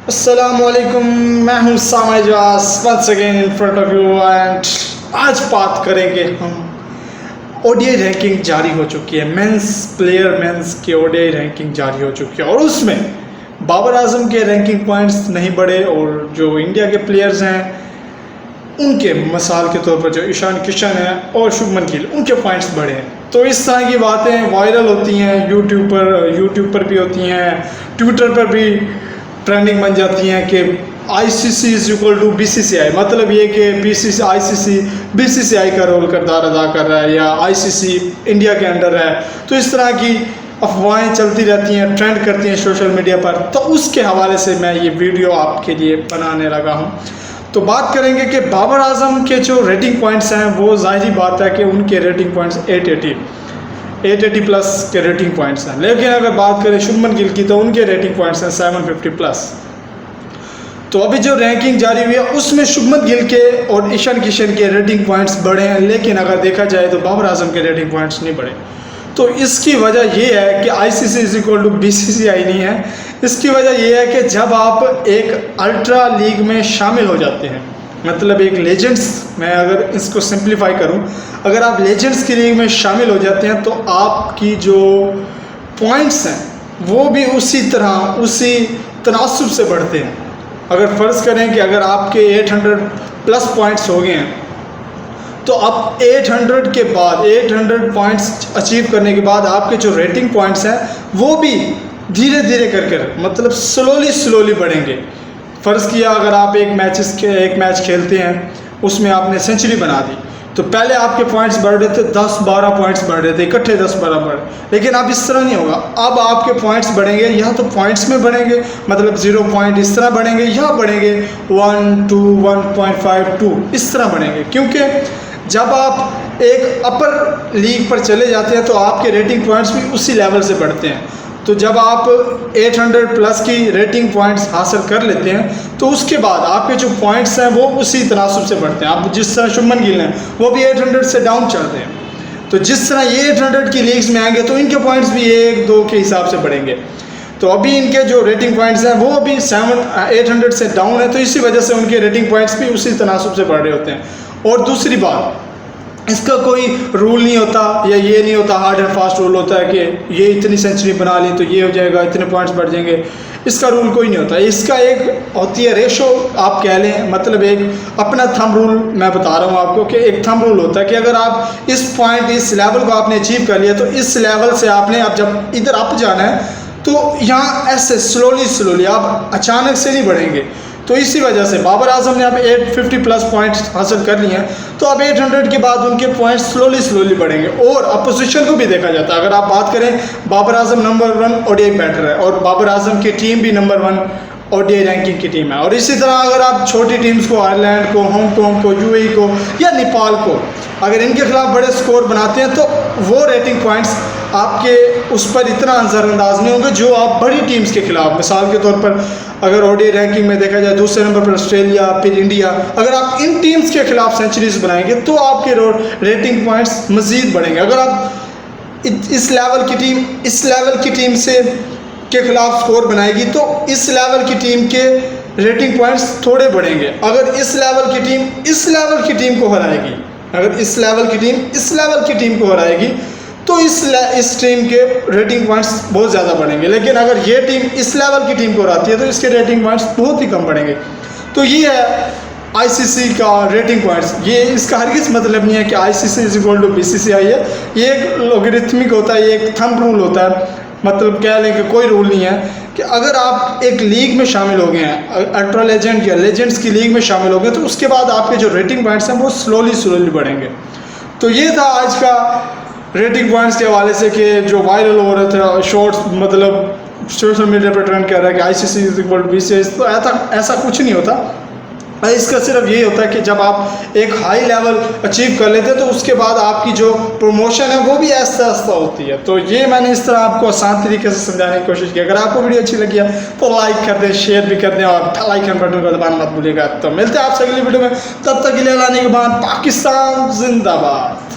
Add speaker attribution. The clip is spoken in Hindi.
Speaker 1: अस्सलामुअलैकुम, मैं हूं Sama Ijaz once again in front of you and आज बात करेंगे हम ओडीआई रैंकिंग जारी हो चुकी है। मेंस की ओडीआई रैंकिंग जारी हो चुकी है और उसमें बाबर आजम के रैंकिंग पॉइंट्स नहीं बढ़े और जो इंडिया के प्लेयर्स हैं उनके मिसाल के तौर पर जो ईशान किशन है और शुभमन गिल उनके पॉइंट्स बढ़े हैं। तो इस तरह की बातें वायरल होती हैं, यूट्यूब पर भी होती हैं, ट्विटर पर भी ट्रेंडिंग बन जाती हैं कि ICC is equal to BCCI, मतलब ये कि आईसीसी बीसीसीआई का रोल किरदार अदा कर रहा है या आईसीसी इंडिया के अंडर है। तो इस तरह की अफवाहें चलती रहती हैं, ट्रेंड करती हैं सोशल मीडिया पर। तो उसके हवाले से मैं ये वीडियो आपके लिए बनाने लगा हूँ। तो बात करेंगे कि बाबर आजम के जो रेटिंग पॉइंट्स हैं वो ज़ाहिर बात है कि उनके रेटिंग पॉइंट्स 880 प्लस के रेटिंग पॉइंट्स हैं। लेकिन अगर बात करें शुभमन गिल की तो उनके रेटिंग पॉइंट्स हैं 750 प्लस। तो अभी जो रैंकिंग जारी हुई है उसमें शुभमन गिल के और ईशान किशन के रेटिंग पॉइंट्स बढ़े हैं, लेकिन अगर देखा जाए तो बाबर आजम के रेटिंग पॉइंट्स नहीं बढ़े। तो इसकी वजह ये है कि ICC is equal to BCCI नहीं है। इसकी वजह ये है कि जब आप एक अल्ट्रा लीग में शामिल हो जाते हैं, मतलब एक लेजेंड्स, मैं अगर इसको सिंप्लीफाई करूं, अगर आप लेजेंड्स की लीग में शामिल हो जाते हैं तो आपकी जो पॉइंट्स हैं वो भी उसी तनासुब से बढ़ते हैं। अगर फ़र्ज़ करें कि अगर आपके 800 प्लस पॉइंट्स हो गए हैं तो अब 800 के बाद 800 पॉइंट्स अचीव करने के बाद आपके जो रेटिंग पॉइंट्स हैं वो भी धीरे धीरे कर मतलब स्लोली बढ़ेंगे। फ़र्ज़ किया अगर आप एक मैच खेलते हैं, उसमें आपने सेंचुरी बना दी, तो पहले आपके पॉइंट्स बढ़ रहे थे 10-12 पॉइंट्स बढ़ रहे थे, इकट्ठे 10-12 बढ़। लेकिन अब इस तरह नहीं होगा, अब आपके पॉइंट्स बढ़ेंगे, या तो पॉइंट्स में बढ़ेंगे मतलब 0 पॉइंट इस तरह बढ़ेंगे, या बढ़ेंगे 1, 2, 1.5, 2 इस तरह बढ़ेंगे। क्योंकि जब आप एक अपर लीग पर चले जाते हैं तो आपके रेटिंग पॉइंट्स भी उसी लेवल से बढ़ते हैं। तो जब आप 800 प्लस की रेटिंग पॉइंट्स हासिल कर लेते हैं तो उसके बाद आपके जो पॉइंट्स हैं वो उसी तनासुब से बढ़ते हैं। आप जिस तरह शुभमन गिल हैं वो भी 800 से डाउन चढ़ते हैं, तो जिस तरह ये 800 की लीग्स में आएंगे तो इनके पॉइंट्स भी 1-2 के हिसाब से बढ़ेंगे। तो अभी इनके जो रेटिंग पॉइंट्स हैं वो अभी 800 से डाउन है, तो इसी वजह से उनके रेटिंग पॉइंट्स भी उसी तनासुब से बढ़ रहे होते हैं। और दूसरी बात, इसका कोई रूल नहीं होता या ये नहीं होता, हार्ड एंड फास्ट रूल होता है कि ये इतनी सेंचुरी बना ली तो ये हो जाएगा, इतने पॉइंट्स बढ़ जाएंगे। इसका रूल कोई नहीं होता। इसका एक होती है रेशो, आप कह लें, मतलब एक अपना थंब रूल मैं बता रहा हूँ आपको कि एक थंब रूल होता है कि अगर आप इस लेवल को आपने अचीव कर लिया तो इस लेवल से आपने अब जब इधर अप जाना है तो यहाँ ऐसे स्लोली आप अचानक से नहीं बढ़ेंगे। तो इसी वजह से बाबर आजम ने अब 850 प्लस पॉइंट्स हासिल कर लिए हैं, तो अब 800 के बाद उनके पॉइंट्स स्लोली बढ़ेंगे। और अपोजिशन को भी देखा जाता है, अगर आप बात करें Babar Azam number 1 ODI batter है और बाबर आजम की टीम भी नंबर 1 ओडीआई रैंकिंग की टीम है। और इसी तरह अगर आप छोटी टीम्स को, आयरलैंड को, हांगकॉन्ग को, यूएई को या नेपाल को, अगर इनके खिलाफ बड़े स्कोर बनाते हैं तो वो रेटिंग पॉइंट्स आपके उस पर इतना नज़रअंदाज नहीं होंगे जो आप बड़ी टीम्स के खिलाफ, मिसाल के तौर पर अगर ओडीआई रैंकिंग में देखा जाए दूसरे नंबर पर ऑस्ट्रेलिया, फिर इंडिया, अगर आप इन टीम्स के खिलाफ सेंचुरीज बनाएंगे तो आपके रेटिंग पॉइंट्स मज़ीद बढ़ेंगे। अगर आप इस लेवल की टीम से के खिलाफ स्कोर बनाएगी तो इस लेवल की टीम के रेटिंग पॉइंट्स थोड़े बढ़ेंगे। अगर इस लेवल की टीम को हराएगी, अगर इस लेवल की टीम को हराएगी तो इस टीम के रेटिंग पॉइंट्स बहुत ज़्यादा बढ़ेंगे। लेकिन अगर ये टीम इस लेवल की टीम को हराती है तो इसके रेटिंग पॉइंट्स बहुत ही कम बढ़ेंगे। तो ये है आईसीसी का रेटिंग पॉइंट्स। ये इसका हरगिज़ मतलब नहीं है कि ICC is equal to BCCI है। ये एक लॉगरिथमिक होता है, ये एक थंब रूल होता है, मतलब कह लें कि कोई रूल नहीं है कि अगर आप एक लीग में शामिल हो गए हैं, अल्ट्रा लेजेंड या लेजेंड्स की लीग में शामिल हो गए, तो उसके बाद आपके जो रेटिंग पॉइंट्स हैं वो स्लोली बढ़ेंगे। तो ये था आज का रेटिंग पॉइंट्स के हवाले से कि जो वायरल हो रहे थे शॉर्ट्स, मतलब सोशल मीडिया पर ट्रेंड कर रहा है कि ICC is equal to BCCI. तो ऐसा कुछ नहीं होता। इसका सिर्फ यही होता है कि जब आप एक हाई लेवल अचीव कर लेते हैं तो उसके बाद आपकी जो प्रमोशन है वो भी आहिस्ता होती है। तो ये मैंने इस तरह आपको आसान तरीके से समझाने की कोशिश की। अगर आपको वीडियो अच्छी लगी है तो लाइक कर दें, शेयर भी कर दें और बेल आइकन बटन को दबाना मत भूलिएगा। तो मिलते हैं आपसे अगली वीडियो में, तब तक के लिए लाने के बाद पाकिस्तान जिंदाबाद।